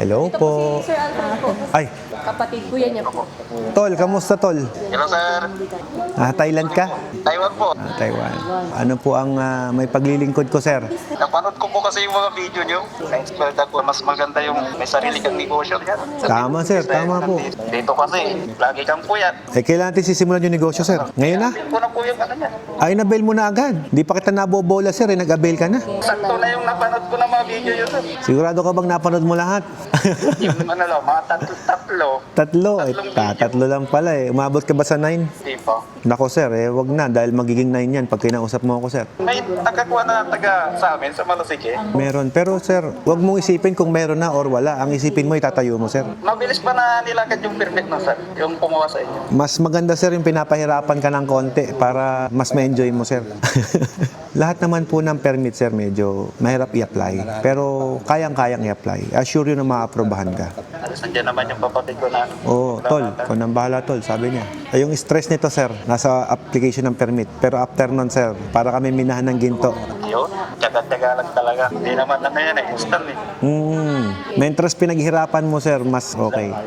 Hello Ito po. si Sir Alfred po. Ay, Kapatid kuya niya po. Tol, kamusta Tol? Hello, sir. Thailand ka? Taiwan po. Taiwan. Ano po ang may paglilingkod ko, sir? Napanood ko po kasi yung mga video nyo. Na-inspired ako. Mas maganda yung may sarili kang negosyo. Yan. Tama, sir. Tama po. Dito kasi, lagi kang puyat. Kailan natin sisimulan yung negosyo, sir? Ngayon na? Ko na po yung ano niya. Ay, na-bail mo na agad. Di pa kita nabobola, sir. Nag-avail ka na. Sakto na yung napanood ko ng mga video yun, sir. Sigurado ka bang napanood mo lahat? Yung ano lang, mga tatlo. Tatlo. Ay, tatlo lang pala eh. Umabot ka ba sa 9? Di po. Nako, sir. Wag na. Dahil magiging 9 yan pag kinausap mo ako, sir. May nakakuha na taga sa amin, sa Malasike. Meron. Pero, sir, wag mong isipin kung meron na or wala. Ang isipin mo, itatayo mo, sir. Mabilis pa na nilakad yung permit na, sir. Yung kumuha sa inyo. Mas maganda, sir, yung pinapahirapan ka ng konti para mas ma-enjoy mo, sir. Lahat naman po ng permit, sir, medyo mahirap i-apply. Pero kayang-kayang i-apply. Assure you na ma-aprobahan ka. Alas nandiyan naman yung kapatid ko na. Oo, tol. Kung nang bahala, tol. Sabi niya. Ay, yung stress nito, sir, nasa application ng permit. Pero after nun, sir, para kami minahan ng ginto. Yun, tsaga-tsaga lang talaga. Hindi naman na yan eh, instant eh. Mentras pinaghirapan mo, sir, mas okay.